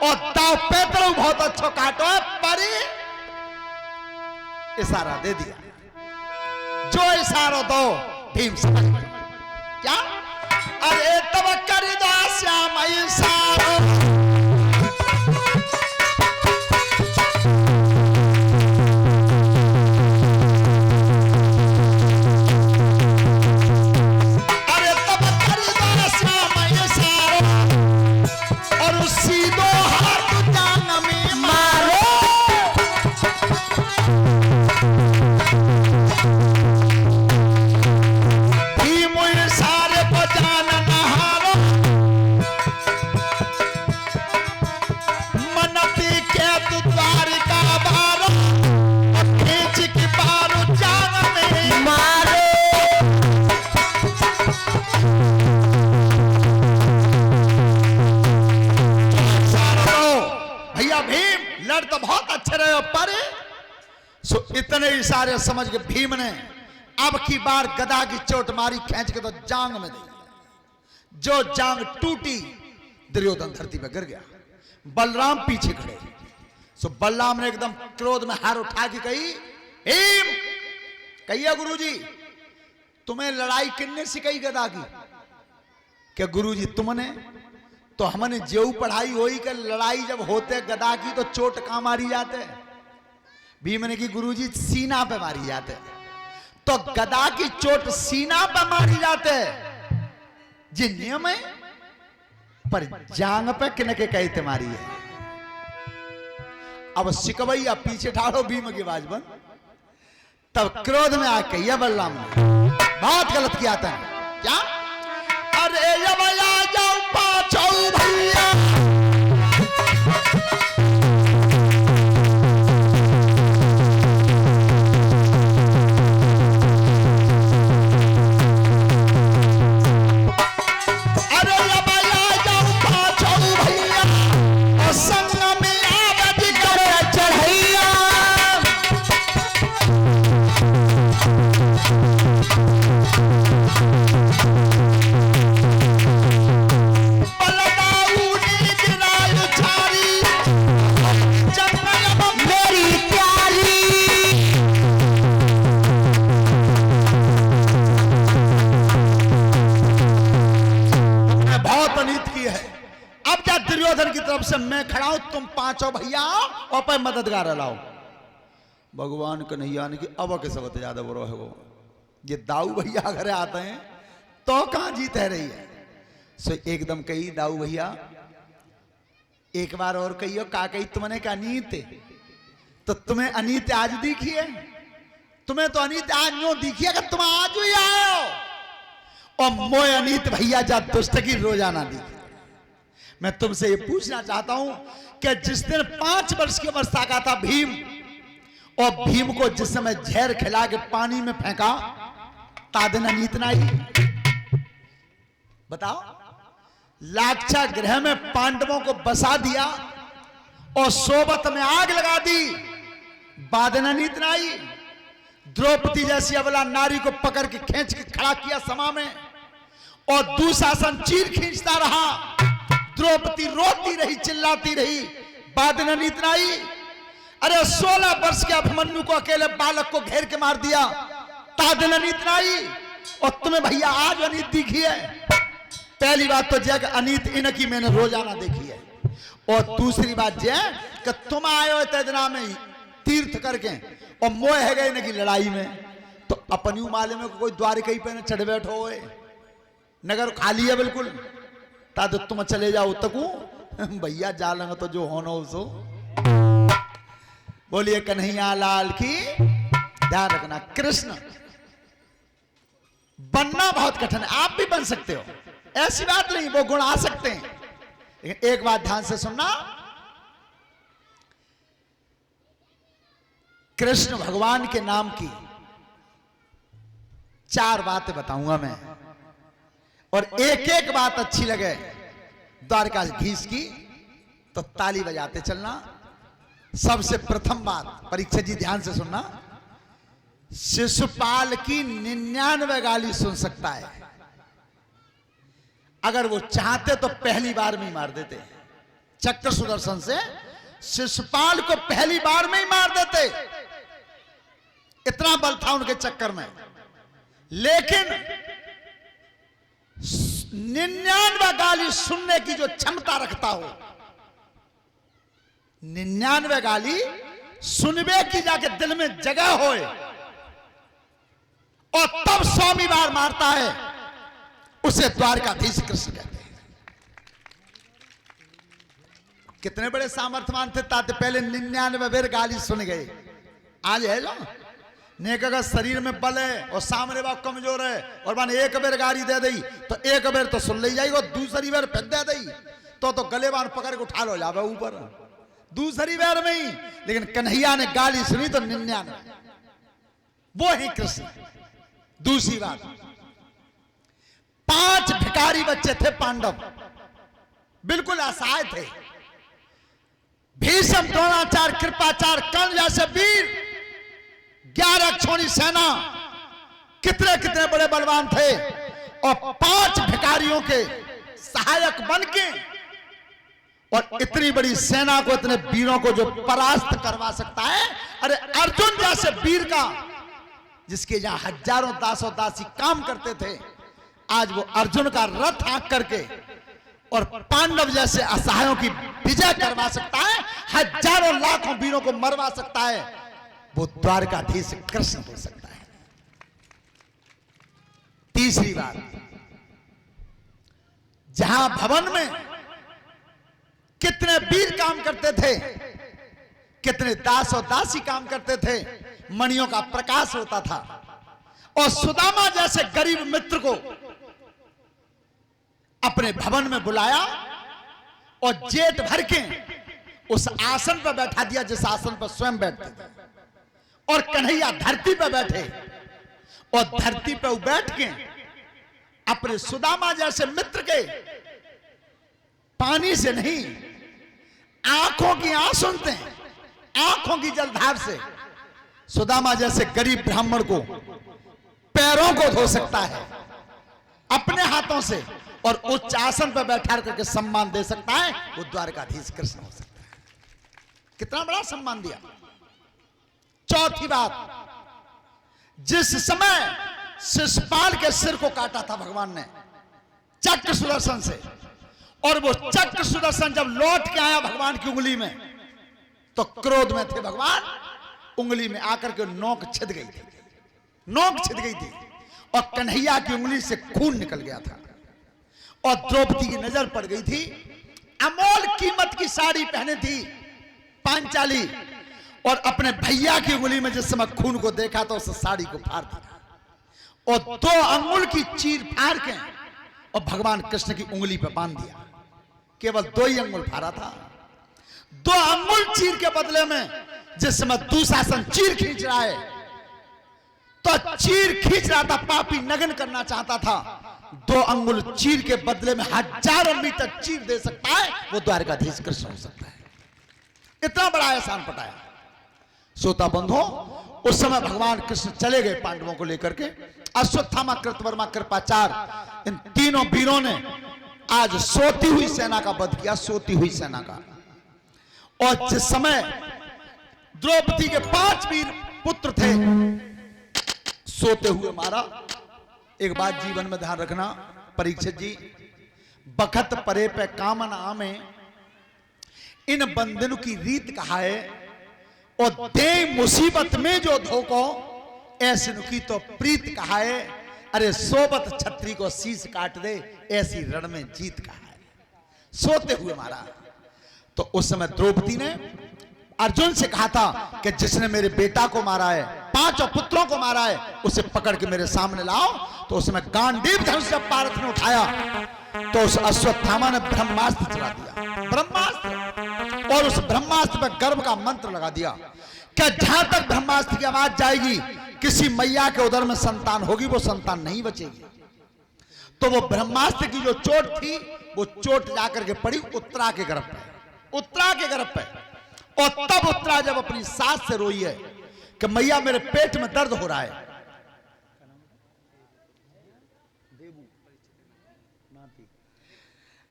और दाव पेतरो बहुत अच्छो काटो परी इशारा दे दिया। जो इशारा दो भीम समझ गए। क्या? अरे तब कर दो श्याम इशारा। इतने इशारे समझ के भीम ने अब की बार गदा की चोट मारी खींच के तो जांग में दी। जो जांग टूटी दुर्योधन धरती पर गिर गया। बलराम पीछे खड़े। सो बलराम ने एकदम क्रोध में हार उठा के कही, भीम कहिए गुरुजी तुम्हें लड़ाई किसने सिखाई गदा की? क्या गुरुजी तुमने? तो हमने जेऊ पढ़ाई हुई कि लड़ाई जब होते गदा की तो चोट कहां मारी जाते? भीम ने की गुरुजी सीना पे मारी जाते। तो गदा की चोट सीना पे मारी जाते जी नियम है, पर जांग पे किनके कहते मारी है। अब सिकवैया पीछे ठाड़ो भीम की आवाज बंद। तब क्रोध में आके यह बलराम ने बहुत गलत किया था। क्या? अरे यमला जाओ पाछो भैया। से मैं खड़ा हूं, तुम पांचों भैया और पर मददगार लाओ। भगवान कन्हैया ने कि अब के सबसे ज्यादा बुरा है वो ये दाऊ भैया घर आते हैं तो कहां जीत है रही है। सो एकदम कही दाऊ भैया एक बार और कहियो का कही तुमने क्या अनीत तो तुम्हें अनीत आज दिखी है? तुम्हें तो अनीत आज नो दिखी है कि तुम आज ही आए हो और मोय अनीत भैया जा दुष्ट की रोजाना दिखी। मैं तुमसे ये पूछना चाहता हूं कि जिस दिन 5 वर्ष की अवस्था का था भीम और भीम को जिस समय जहर खिला के पानी में फेंका तादिन अनीत नाई बताओ। लाक्षा गृह में पांडवों को बसा दिया और सोबत में आग लगा दी, बादन अनीत नाई। द्रौपदी जैसी अबला नारी को पकड़ के खींच के खड़ा किया समा में और दुशासन चीर खींचता रहा। द्रौपदी रोती रही चिल्लाती रही, बादन अनीत नाई। अरे 16 वर्ष के अभिमन्यु को अकेले बालक को घेर के मार दिया, तादिन अनीत नाई। और तुम्हें भैया आज अनीत दिखी है? पहली बात तो जय अनीत इनकी मैंने रोजाना देखी है और दूसरी बात जय कि तुम आए हो तेजना में तीर्थ करके और मोह है गए इनकी लड़ाई में तो अपनी माले में कोई द्वारिका पे चढ़ बैठो होए, नगर खाली है बिल्कुल। ता तो तुम चले जाओ तकू भैया जालंग तो जो होना सो। बोलिए कन्हैया लाल की। ध्यान रखना कृष्ण बनना बहुत कठिन है, आप भी बन सकते हो, ऐसी बात नहीं, वो गुण आ सकते हैं। लेकिन एक बात ध्यान से सुनना, कृष्ण भगवान के नाम की 4 बातें बताऊंगा मैं और एक एक बात अच्छी लगे द्वारकाधीश की तो ताली बजाते चलना। सबसे प्रथम बात परीक्षा जी ध्यान से सुनना, शिशुपाल की 99 गाली सुन सकता है, अगर वो चाहते तो पहली बार में ही मार देते। चक्र सुदर्शन से शिशुपाल को पहली बार में ही मार देते, इतना बल था उनके चक्कर में। लेकिन 99 गाली सुनने की जो क्षमता रखता हो, 99 गाली सुनबे की जाके दिल में जगह होए और तब 100वीं बार मारता है, उसे द्वारकाधीश कृष्ण कहते हैं। कितने बड़े सामर्थ्यवान थे ताते, पहले 99 बार गाली सुन गए। आज है लो नेक अगर शरीर में बल है और सामने बाप कमजोर है और मान एक बेर गाड़ी दे दी तो एक बेर तो सुन ले जाएगी, दूसरी बेर फिर दे दी तो गले बान पकड़ के उठा लो जावे ऊपर दूसरी बेर में ही। लेकिन कन्हैया ने गाली सुनी तो 99, वो ही कृष्ण। दूसरी बात, 5 भिखारी बच्चे थे पांडव, बिल्कुल असहाय थे। भीष्म, द्रोणाचार्य, कृपाचार्य, कर्ण जैसे वीर, 11 अक्षौणी सेना, कितने कितने बड़े बलवान थे और 5 भिखारियों के सहायक बनके और इतनी बड़ी सेना को, इतने वीरों को जो परास्त करवा सकता है। अरे अर्जुन जैसे वीर का, जिसके जहां हजारों दासों दासी काम करते थे, आज वो अर्जुन का रथ हाँक करके और पांडव जैसे असहायों की विजय करवा सकता है, हजारों लाखों वीरों को मरवा सकता है, वो द्वारकाधीश कृष्ण हो सकता है। तीसरी बात, जहां भवन में कितने वीर काम करते थे, कितने दास और दासी काम करते थे, मणियों का प्रकाश होता था। और सुदामा जैसे गरीब मित्र को अपने भवन में बुलाया और जेठ भर के उस आसन पर बैठा दिया जिस आसन पर स्वयं बैठते थे। और कन्हैया धरती पर बैठे और धरती पर बैठ के अपने सुदामा जैसे मित्र के पानी से नहीं, आंखों की आंसू से, आंखों की जलधार से सुदामा जैसे गरीब ब्राह्मण को पैरों को धो सकता है अपने हाथों से और उच्च आसन पर बैठा करके सम्मान दे सकता है, वो द्वारकाधीश कृष्ण हो सकता है। कितना बड़ा सम्मान दिया। चौथी बात, जिस समय शिशुपाल के सिर को काटा था भगवान ने चक्र सुदर्शन से, और वो चक्र सुदर्शन जब लौट के आया भगवान की उंगली में, तो क्रोध में थे भगवान, उंगली में आकर के नोक छिद गई थी, नोक छिद गई थी और कन्हैया की उंगली से खून निकल गया था। और द्रौपदी की नजर पड़ गई थी, अमोल कीमत की साड़ी पहने थी पांचाली, और अपने भैया की उंगली में जिस समय खून को देखा तो उस साड़ी को फाड़ दिया और 2 अंगुल की चीर फाड़ के और भगवान कृष्ण की उंगली पर बांध दिया। केवल 2 ही अंगुल फाड़ा था। 2 अंगुल चीर के बदले में जिस समय दुशासन चीर खींच रहा है, तो चीर खींच रहा था, पापी नग्न करना चाहता था, 2 अंगुल चीर के बदले में हजारों मीटर चीर दे सकता है, वो द्वारकाधीश कृष्ण हो सकता है। इतना बड़ा एहसान पटाया। श्रोता बंधो, उस समय भगवान कृष्ण चले गए पांडवों को लेकर के। अश्वत्थामा, कृतवर्मा, कृपाचार्य, इन तीनों वीरों ने आज सोती हुई सेना का वध किया, सोती हुई सेना का। और जिस समय द्रौपदी के 5 वीर पुत्र थे, सोते हुए मारा। एक बात जीवन में ध्यान रखना परीक्षित जी, बखत परे पे कामन आमे, इन बंधनों की रीत कहा है, और दे मुसीबत में जो धोखो, ऐसे नुकी तो प्रीत कहा है। अरे सोबत छत्री को शीश काट दे, ऐसी रण में जीत कहा है। सोते हुए मारा। तो उस समय द्रौपदी ने अर्जुन से कहा था कि जिसने मेरे बेटा को मारा है, 5 पुत्रों को मारा है, उसे पकड़ के मेरे सामने लाओ। तो उसमें गांडीव धनुष जब पार्थ ने उठाया तो उस अश्वत्थामा ने ब्रह्मास्त्र चला दिया, ब्रह्मास्त्र, और उस ब्रह्मास्त्र पर गर्भ का मंत्र लगा दिया कि जहां तक ब्रह्मास्त्र की आवाज जाएगी, किसी मैया के उदर में संतान होगी, वो संतान नहीं बचेगी। तो वो ब्रह्मास्त्र की जो चोट थी, वो चोट जाकर के पड़ी उत्तरा के गर्भ पे, उत्तरा के गर्भ पे। और तब उत्तरा जब अपनी सास से रोई है कि मैया मेरे पेट में दर्द हो रहा है,